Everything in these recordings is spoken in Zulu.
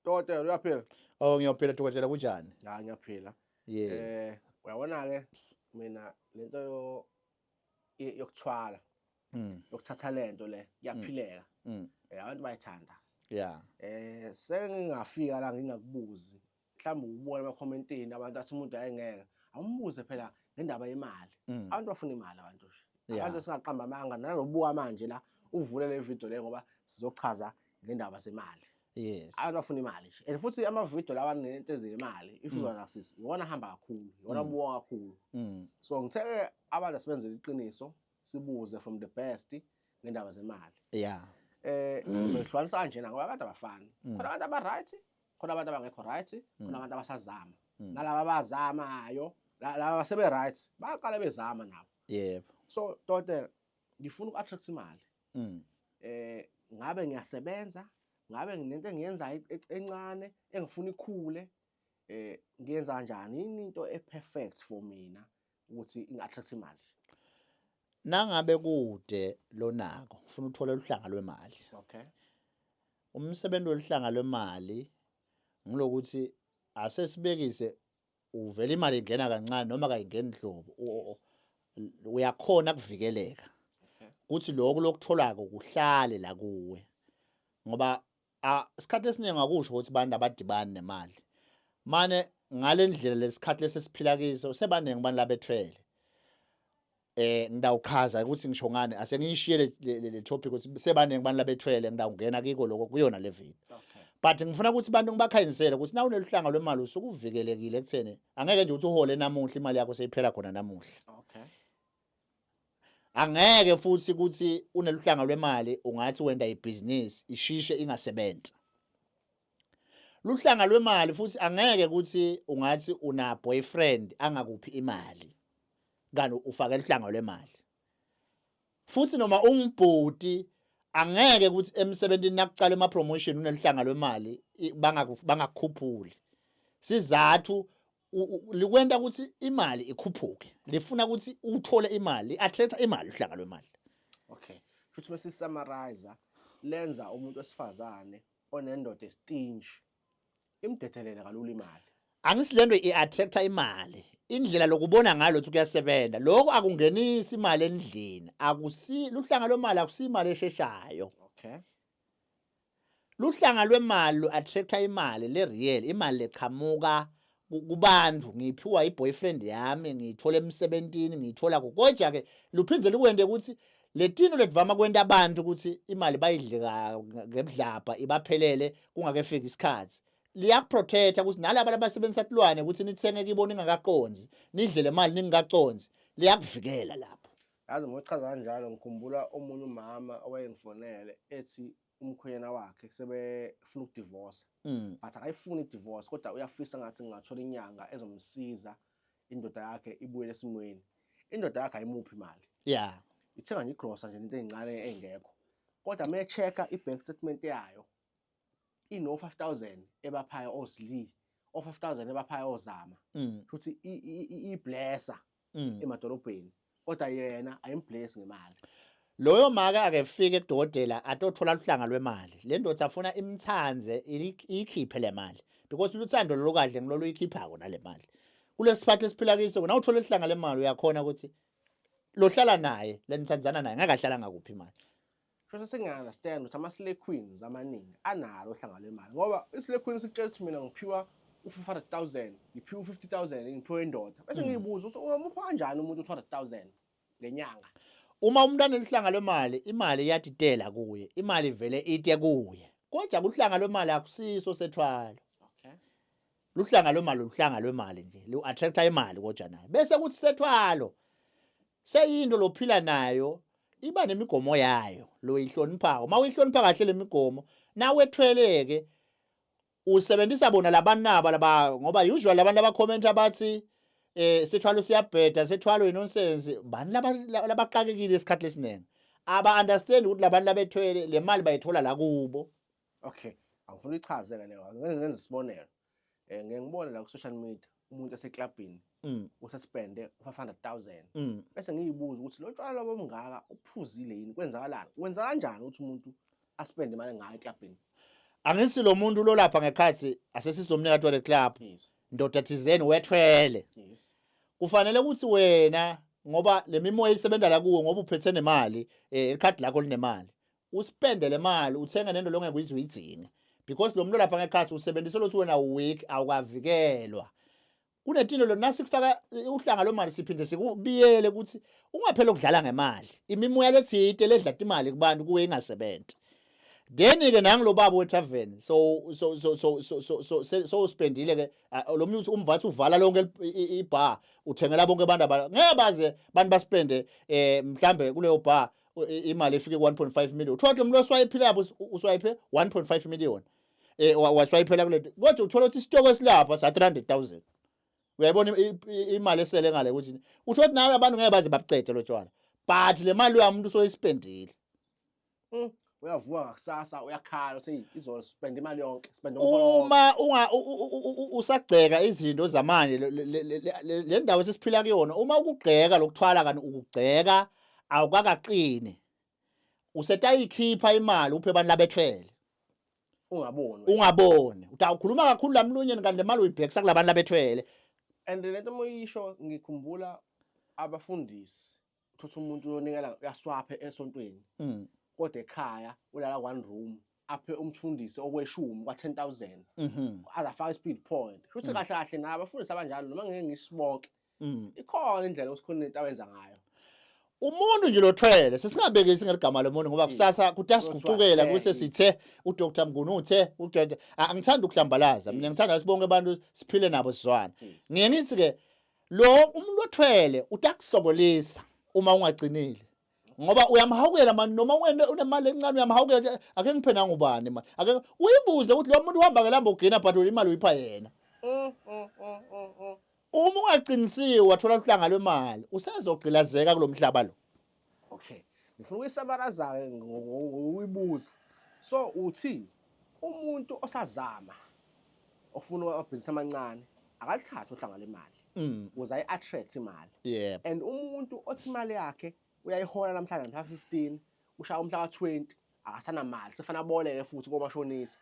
Dokotela uyaphila? Oh ngiyaphila dokotela kunjani? Ya ngiyaphila. Yes. Uyabona ke mina lento yokuthwala, yokuthatha lento le kuyaphileka. Abantu bayithanda. Yeah. Sengingafika la ngingakubuzi. Mhlawumbe ubone ema-commentini abantu athi umuntu ayengeke. Awumbuze phela ngendaba yemali. Abantu bafuna imali abantu nje. Abantu singaqamba amanga nalobuka manje la uvule le video le ngoba sizochaza ngendaba zemali. Yes. Abantu bafuna imali nje. And futhi ama-video lawa nento ezemali if uzangasisi iwona hamba kakhulu, iwona buka kakhulu. So ngitheke abantu asebenzele iqiniso sibuze from the best ngendaba zemali. Yeah. Sohlukanisa kanje ngoba abantu abafani. Khona abantu aba-right, khona abantu abangekho right, khona abantu abasazama. Nalabo abazamayo, laba sebe-right, baqala bezama nabo. Yebo. So dokotela ngifuna uku-attract imali. Ngabe ngiyasebenza, ngabe nginento engiyenzayo encane engifuna ikhule, ngiyenza kanjani? Yini into e-perfect for mina ukuthi ngi-attract imali? Nangabe kude lonako ufuna uthola uhlanga lwemali. Okay. Umsebenzi woluhlanga lwemali ngilokuthi asesibekise uvela imali ingena kancane noma kayingeni nhlobo. Uyakhona kuvikeleka. Kuthi lokho lokutholako kuhlale la kuwe. Ngoba isikhathi esiningi akusho ukuthi abantu abadibani nemali. Mane ngalendlela lesikhathi lesesiphila kiso sebaningi abantu labethwele. Ngidawuchaza ukuthi ngisho ngani asengiyishiye le topic ukuthi sebaningi abantu labethwele ngidawungena kiko lokho kuyona le video. Okay. But ngifuna ukuthi abantu ngibakhanyisele ukuthi na uneluhlanga lwemali usuke uvikelekile ekutheni angeke nje uthi uhole namuhla imali yakho seyiphela khona namuhla. Okay. Angeke futhi ukuthi uneluhlanga lwemali ungathi wenda ibhizinisi ishishe ingasebenza. Luhlanga lwemali futhi angeke ukuthi ungathi una boyfriend angakuphi imali kanti ufake luhlanga lwemali. Futhi noma ungibhudi angeke ukuthi emsebenzini nakucala ema promotion uneluhlanga lwemali bangakukhuphuli. Sizathu likwenta ukuthi imali ikhuphuke. Lifuna ukuthi uthole imali, attract imali uhlanga lwemali. Okay. Futhi mase summarize lenza umuntu wesifazane onendoda estinge imdethelele kalula imali. Angisilendo iattracta imali. Indlela lokubona ngalo ukuthi kuyasebenza. Lokho akungenisi imali endlini. Luhlanga lwemali akusimali esheshayo. Okay. Luhlanga lwemali lu-attracta imali le real, imali leqhamuka kubantu ngiphiwa iboyfriend yami, ngiyithola emsebentini, ngiyithola kukonja ke luphindze likwende ukuthi letino letvama kwenta abantu ukuthi imali bayidle ngebudlapha ibaphelele kungakefiki isikhathi. Liyakuprotecta ukuthi nalabo abasebenzisa tilwane ukuthi nithenge kibona ningakaqonzi, nidle le mali ningakaqonzi, liyakuvikela lapho. Yazi ngokuchaza kanjalo ngikhumbula omunye umama owayengifonele ethi umkhwenyana wakhe sebefuna ukudivorce. But akayifuni idivorce kodwa uyafisa ngathi ngingathola inyanga ezomsiza indoda yakhe ibuyele esimweni. Indoda yakhe ayimuphi imali. Yeah. Ithenga nje igrosa nje into ezincane engekho. Kodwa mechecka ibank statement yayo ino 5000 ebaphaya ozili, o 5000 ebaphaya ozama. Futhi iblessa emadolobheni. Kodwa yena ayimbless ngemali. Loyo maka akefike kudokotela atothola luhlanga lwemali. Le ndoda afuna imthanze ikhiphe le mali because luthando lokadle ngilolu ikhipha kona le mali. Kulesiphakathi esiphila kiso na uthola ihlanga lemali uyakhona ukuthi lohlala naye lenithandzana naye ngeke ahlala ngakuphi imali. Futhi sengiyaunderstand ukuthi ama-slay queens amaningi analo uhlanga lwemali ngoba i-slay queen sikutshela ukuthi mina ngiphiwa u-500,000, ngiphiwa u-50,000 ngiphiwa indoda. Bese ngiyibuza ukuthi ungamupha kanjani umuntu u-200,000 ngenyanga? Uma umuntu anelihlanga lwemali, imali iyadidela kuye, imali ivele ite kuye. Kodwa kuhlanga lwemali akusiso sethwalo. Okay. Luhlanga lwemali nje, lu-attracta imali kodwa naye. Bese kuthi sethwalo seyinto lophila nayo iba nemigomo yayo lo ihloniphako. Uma uyihlonipha kahle lemigomo, nawe ethweleke usebenzisa bona labantu naba laba ngoba usually abantu abacomment abathi sethwalo siyabheda, sethwalo inonsense. Bani labaqakekile isikhathi lesiningi. Aba understand ukuthi labantu labethwele le mali bayithola la kubo. Okay. Angifuna ichaze ke leyo. Ngenza isibonelo. Ngiyengibona la ku social media umuntu eseklabhini usespende 500,000. Bese ngiyibuza ukuthi lo tshwala bomngaka uphuzile yini? Kwenzakalani? Wenza kanjani ukuthi umuntu aspende imali ngayo eklabhini? Angithi lo muntu lo lapha ngekhathi asesizomnika toilet club yes ndoda thizeni wethwele yes kufanele ukuthi wena ngoba lemimoya isebenza la kuwe ngoba uphethe nemali ikhadi lakho linemali uspende le mali uthenga nento lo ngeke uyidzinge because lo muntu lapha ngekhathi usebenzisa lothi wena weak awukavikelwa kunetinto lo nasi kufaka uhlanga lo mali siphinde sikubiyele ukuthi ungaphela ukudlala ngemali imimoya lethite ledla imali kubantu kuwe ingasebenzi then ke nangilo baba wetavern so spendile ke lo muntu umvathi uvala lonke ibar uthengela bonke abantu ngeke baze bantu baspende mhlambe kuleyo bar imali efike 1.5 million uthola umuntu oswipe lapho uswipe 1.5 million waswiphela kule kodwa uthola ukuthi isitoko esilapha sa 300,000 uyayibona imali esele ngale ukuthi uthola ukuthi nawe abantu ngeke baze babucede lo tshwala but le mali uyamuntu soyispendile uyavuka ngakusasa uyakhala uthi izospend imali yonke spend uma usagceka izinto zamanje le ndawo sesiphila kuyona uma ukugceka lokuthwala kanti ukugceka awukakaqini usetayikhipha imali uphe abantu labethwele ungaboni utawukhuluma kakhulu lamlunye kanti le mali uyibhekisa kulabantu labethwele and lento moyisho ngikhumbula abafundisi uthatha umuntu uyonikela uyaswaphe esontweni kodwa ekhaya ulala one room aphe umfundisi okweshumi kwa 10,000 azafaka speed point futhi kahle kahle nabafundisi abanjalo noma ngeke ngisibonke ikhona indlela osikhona into awenza ngayo umuntu nje lothwele sesingabekisi ngeligama lomuntu ngoba kusasa kutasigucukela kuse sithe uDr Mnguni uthe angithanda ukuhlambalaza mina ngithanda sibonke abantu siphile nabo sizwana ngiyengithi ke lo umuntu othwele utakusokolisa uma ungagcinile ngoba uyamhawukela manje noma unemali encane uyamhawukela ake ngiphena ngubani manje ake uyibuze ukuthi lo muntu uhamba ngeLamborghini but imali uyipha yena uma ungaqinisile wathola uhlanga lwemali usezogqilazeka kulomhlaba lo okay ngifuna ukuyisamaraza ngokuyibuza so uthi umuntu osazama ofuna amabhizinisi amancane akalithatha uhlanga lemali ukuze ayi-attract imali yebo and umuntu othi imali yakhe uyayihola namhlanje mhla 15 ushaya umhla ka20 akasanamali sefana boleke futhi komashonisa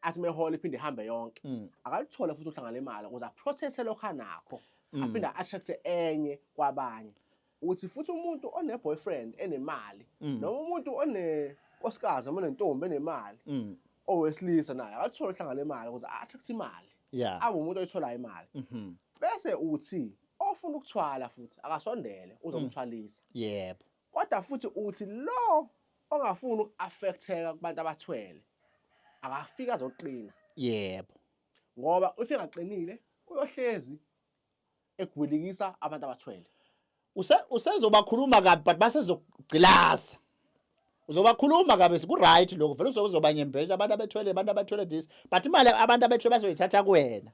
athi mehola iphinde ihambe yonke akalithola futhi uhlanga lemali ukuze aprotect lokho anakho aphinde attract enye kwabanye uthi futhi umuntu one boyfriend enemali noma umuntu onenkosikazi noma nentombi enemali owesilisa naye akalithola uhlanga lemali ukuze attract imali abe umuntu oyitholayo imali bese uthi ofuna ukuthwala futhi akasondele uzomthwalisa yebo kodwa futhi uthi lo ongafuni ukuaffecteka kubantu abathwele akafika azoqina yebo ngoba ufika aqinile uyohlezi egwilikisa abantu abathwele usezobakhuluma kabi but basezogcilasa uzobakhuluma kabi siku right lokho vele uzoba nyembeza abantu abathwele this but imali abantu abathwele bazoyithatha kuwena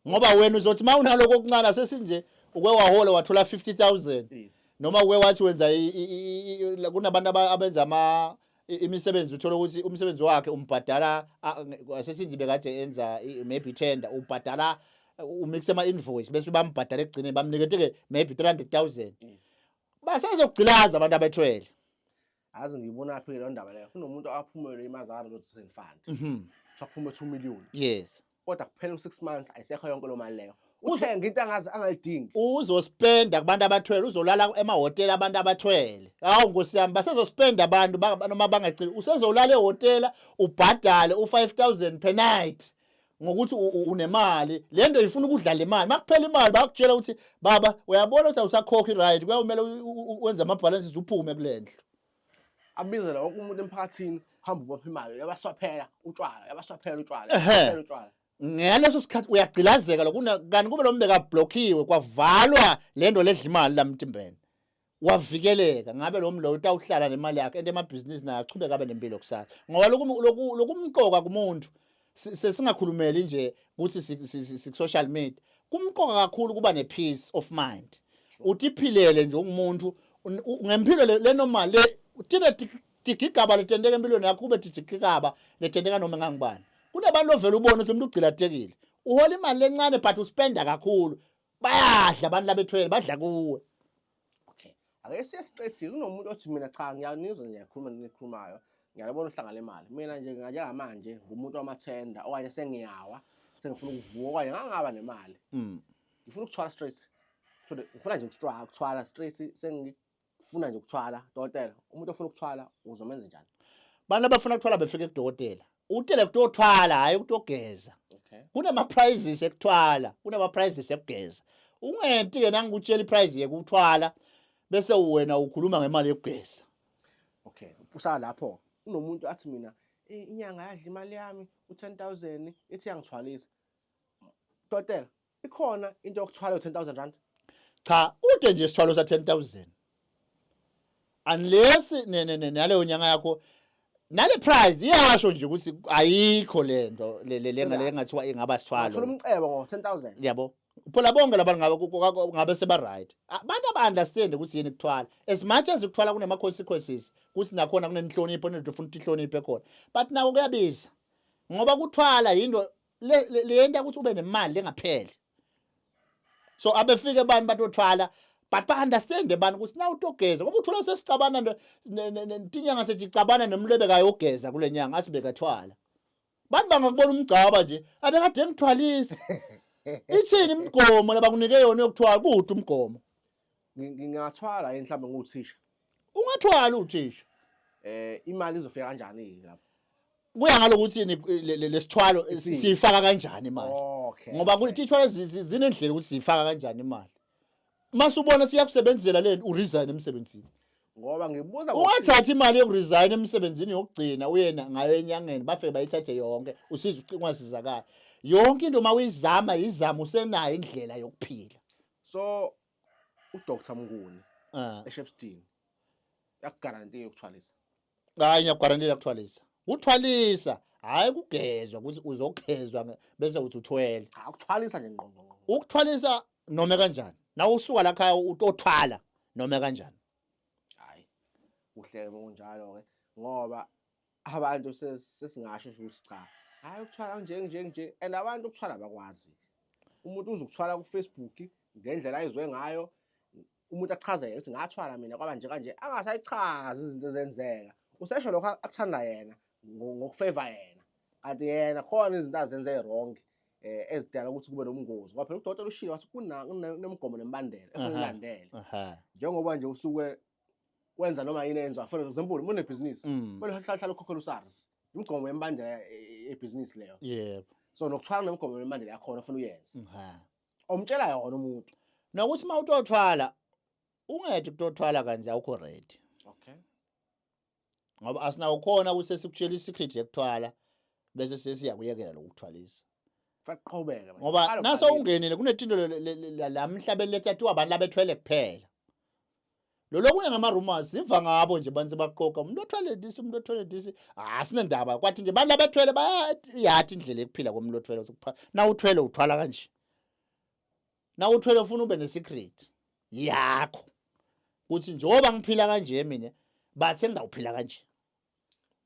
ngoba wena uzothi mawunaloko okuncane sesinje uke wahola wathola 50,000 noma uke wathi wenza kunabantu abenza imisebenzi uthola ukuthi umsebenzi wakhe umbhadala sesinje bekade enza maybe tender ubhadala umixe ama invoice bese bambhadala egcine bamnikete ke maybe 300,000 basezogcilaza abantu abethwele azi ngibona phi lo ndaba leyo kunomuntu aphumele imazana lo Citizen Fund saphume 2 million yes kodwa kuphela u6 months ayisekho yonke lo mali leyo uthenga into angazi angayidingi uzospenda kubantu abathwele uzolala emahotela abantu abathwele hawu Nkosi yami basezospenda abantu noma bangacili usezolala ehotela ubhadale u5,000 per night ngokuthi unemali lento ifuna ukudlala imali makuphela imali bakutshela ukuthi baba uyabona ukuthi awusakhokhi right kuyawumela wenza ama balances uphume kulendlu abizela wonke umuntu emphakathini hamba ubopha imali yabaswaphela utshwala ngaleso sikhathi uyagcilazeka lo kanti kube lo mbeka blockiwe kwavalwa lento ledla imali lamtimbeni wavikeleka ngabe lo mlo utawuhlala nemali yakhe ende emabhizinisi naye achubeka abe nempilo kusasa ngoba lokumqoka kumuntu sesingakhulumeli nje ukuthi social media kumqoka kakhulu kuba nepeace of mind utiphilele nje umuntu ngempilo le normal le uthina tigigaba letendeka empilweni yakho kube tigigaba letendeka noma ngangibani kunabantu ovela ubona ukuthi umuntu ugcilatekile uhola imali lencane but uspenda kakhulu bayadla abantu labethwele badla kuwe okay ake siya stress kunomuntu othi mina cha ngiyanizwa ngiyakhuluma nikhulumayo ngiyabona uhlanga lemali mina nje njengamanje ngumuntu wamathenda okanye sengiyawa sengifuna ukuvuka okanye ngangaba nemali ngifuna ukuthwala straight ngifuna nje ukuthwala straight sengifuna nje ukuthwala dokotela umuntu ofuna ukuthwala uzomenza njani bantu abafuna ukuthwala befike kudokotela utele kutothwala hayi ukutogeza kunama prizes ekuthwala kunama prizes ekugeza ungenti ke nangikutshela iprize yekuthwala bese wena ukhuluma ngemali yokugeza okay usala lapho unomuntu athi mina inyanga yadla imali yami u10,000 ethi yangithwalisa dokotela ikhona into yokuthwala u10,000 rand cha ude nje isithwalo sa10,000 unless naleyo nyanga yakho nale prize iyasho nje ukuthi ayikho lento le ngathiwa ingaba sithwalo uthola umcebo ngo10,000 yabo phela bonke labantu ngabe seba right abantu aba-understand ukuthi yini kuthwala as much as ukuthwala kunema consequences kuthi nakhona kunenhlonipho nento ufuna ihloniphe khona but nawo kuyabiza ngoba kuthwala into lento ukuthi ube nemali lengapheli so abefike abantu batothwala but ba-understand abantu ukuthi na utogeza ngoba uthola sesicabana ntinyanga sethi cabana nomlebe kayogeza kule nyanga athi bekathwala bantu bangakubona umgcaba nje abekade ngithwalisa ithini imigomo labakunike yona yokuthwala kude umgomo ngingathwala yini mhlawumbe nguthisha ungathwala uthisha imali izofika kanjani lapho kuya ngalokuthi lesithwalo sifaka kanjani imali ngoba kuthithwala zinendlela ukuthi sifaka kanjani imali masubona siyakusebenzela lento uresign emsebenzini ngoba ngibuza ungathatha imali yokuresign emsebenzini yokugcina uyena ngayo enyangeni bafike bayithathe yonke usiza ucingwasizakala yonke into mawuyizama yizama usenayo indlela yokuphila so uDr Mnguni eShepstone yakugaranti yokuthwalisa hayi ngiyakugarantela ukuthwalisa uthwalisa hayi kugezwa ukuthi uzogezwa bese uthi uthwele ukuthwalisa nje ngqongqo ukuthwalisa noma kanjani nawe usuka la khaya utothwala noma kanjani hayi kuhle kunjalo ke ngoba abantu sesingasho ukuthi cha hayi ukuthwala nje and abantu ukuthwala bakwazi umuntu uzokuthwala ku Facebook ngendlela ayizwe ngayo umuntu achazele ukuthi ngathwala mina kwaba nje kanje angasayichaza izinto ezenzeka usesho lokho akuthanda yena ngokufavor yena kanti yena khona izinto azenze wrong ezidala ukuthi kube nomngozi ngoba phela udokotela ushilo wathi kunemgomo nemibandela esokulandela njengoba nje usuke wenza noma yini enziwa for example mune business kumele hlala ukhokhela uSARS imgomo yemibandela ebusiness leyo yebo so nokuthwala nemgomo yemibandela yakhona ufuna uyenza omtshela yona umuntu nokuthi mawutothwala ungethi kutothwala kanje awukho ready okay ngoba asinawo khona kusesikushela isecret yokuthwala bese sesiyakuyekela lokuthwalisa faqhubeka ngoba naso ungenile kunethinto la emhlabeni lethathiwa abantu labethwele kuphela lo lokunye ngama rumors siva ngabo nje bantu baqoqa umuntu othwele disi umuntu othwele disi asinendaba kwathi nje bantu labethwele bayathi indlela ekuphila komuntu othwele ukuthi na uthwele uthwala kanje na uthwele ufuna ube nesecret yakho ukuthi njoba ngiphila kanje mina bathe ngawuphila kanje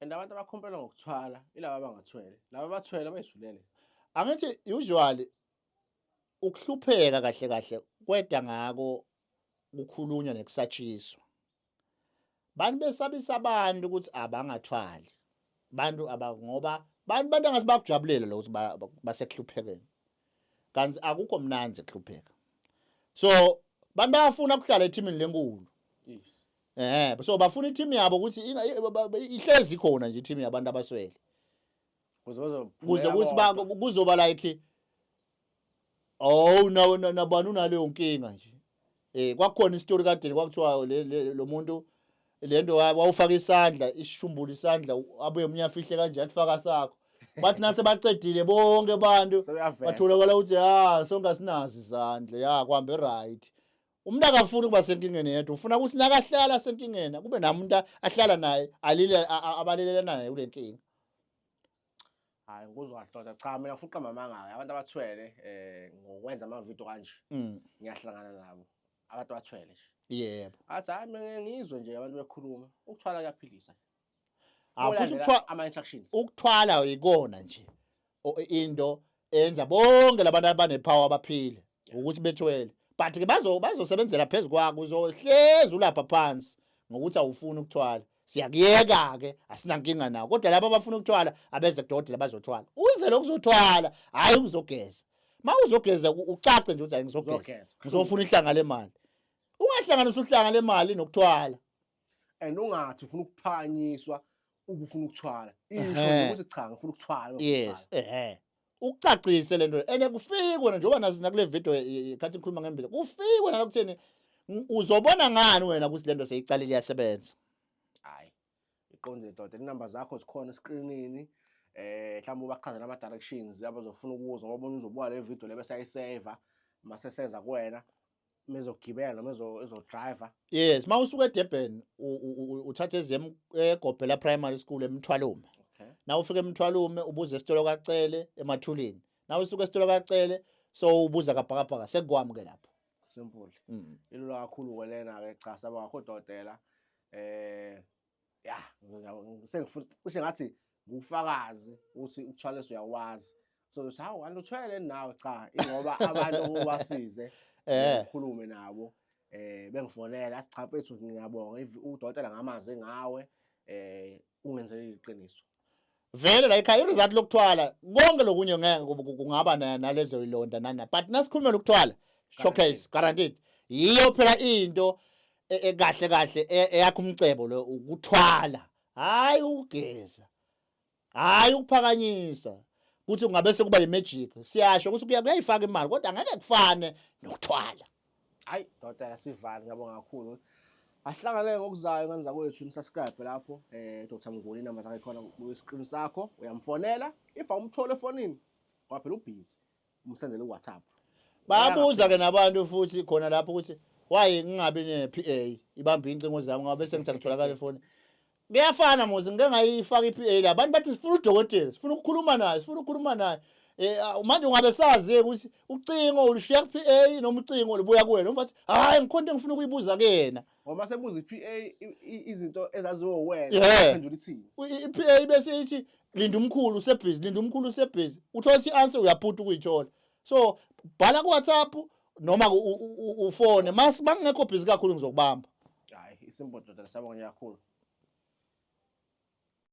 and abantu abakhompela ngokuthwala ilaba abangathwele laba bathwele bayizulele angithi usually ukuhlupheka kahle kweda ngako kukhulunywa nekusatshiswa bantu besabisa abantu ukuthi abangathwali bantu ngoba bantu angasi bakujabulela lo ukuthi basekuhluphekeni kanti akukho mnanzi ekuhlupheka so bantu bayafuna ukuhlala ethimini lenkulu yes so bafuna i-team yabo ukuthi ihlezi khona nje i-team yabantu abaswele kuze ukuthi kuzoba like nabani unaleyo nkinga nje kwakukhona istory kadeni kwakuthiwa lo muntu lento wawufaka isandla isishumbula isandla abuye umnyafihle kanjani faka sakho bathi nase bacedile bonke abantu batholakala ukuthi sonke asinazi izandla kuhambe right umuntu akafuni ukuba senkingeni yedwa ufuna ukuthi nakahlala senkingeni kube namuntu ahlala naye abalelelana naye kule nkinga hayi ngikuzwa kahle cha mina ngifuna uqamba amanga abantu abathwele ngokwenza ama video kanje ngiyahlangana nabo abantu abathwele nje yebo athi hayi mina ngizwe nje abantu bekhuluma ukuthwala kuyaphilisa futhi ama instructions ukuthwala ikona nje into enza bonke labantu abanepower abaphile ukuthi bethwele but ke bazosebenzela phezulu kwakho uzohlezi ulapha phansi ngokuthi awufuni ukuthwala siyakuyeka ke asinankinga nawo kodwa laba abafuna ukuthwala abeze kudodela bazothwala uze lokuzothwala hayi uzogeza mawuzogeza ucace nje ukuthi ngizogeza ngizofuna ihlanga lemali ungahlanganisa uhlanga lemali nokuthwala and ungathi ufuna ukuphakanyiswa ubufuna ukuthwala isho ukuthi cha ngifuna ukuthwala yes ukucacise lento ene kufikwe na njengoba nazi nakule video ikhathi ngikhuluma ngempilo kufikwe na lokutheni uzobona ngani wena ukuthi lento seyicalile iyasebenza hayi iqondile doda inamba zakho zikhona escreenini mhlawumbe ubachazela ama directions abazofuna ukuzwa ngoba uzobuka le video le bese ayisave mase seza kuwena mezogibela noma ezodriver yes mawusuka eDurban uthatha ezem eGobela Primary School eMthwalume na ufika eMthwalume ubuza esitolo kaCele emathulini na usuka esitolo kaCele so ubuza kabhakabhaka sekukwami ke lapho simple ilula kakhulu kwelena ke cha saba ngakho dodela ya sengifuna cishe ngathi ngufakazi ukuthi ukuthwalisa uyawazi so hawu aluthwele nawe cha ingoba abantu obasize ukhulume nabo bengifonela athi cha mfethu ngiyabonga udokotela ngamazi ngawe ungenzele iqiniso vele la ekhaya iresult lokuthwala konke lokunye ngeke kungaba nalezo ilonda nana but nasikhuluma ukuthwala showcase guaranteed yiyo phela into ekahle kahle eyakho umcebo lo ukuthwala hayi ugeza hayi ukuphakanyiswa kuthi kungabe sekuba imagic siyasho ukuthi kuyayifaka imali kodwa angeke kufane nokuthwala hayi dodela sivali ngiyabonga kakhulu ahlangane ngokuzayo ngani zakwethu nisubscribe lapho Dr Mnguni inamba zakhe khona ku screen sakho uyamfonela if awumthole efonini ngoba phela ubusy umsendele uWhatsApp bayabuza ke nabantu futhi khona lapho ukuthi why ngingabi ne PA ibamba incingo zami ngoba bese ngithi ngitholakala efoni kuyafana muzi ngeke ngayifaka iPA la abantu bathi sifuna udokotela sifuna ukukhuluma naye manje ungabe sazi ukuthi ucingo ulishiya kuPA noma ucingo olubuya kuwena noma bathi hayi ngikhonto ngifuna ukuyibuza kuyena ngoba sebuza iPA izinto ezaziwe wena uphendula ithini iPA bese ithi linda umkhulu usebhizi uthola ianswer uyaphutha ukuyithola so bhala ku WhatsApp noma ufone mangekho busy kakhulu ngizokubamba hayi isimple doda sabonga kakhulu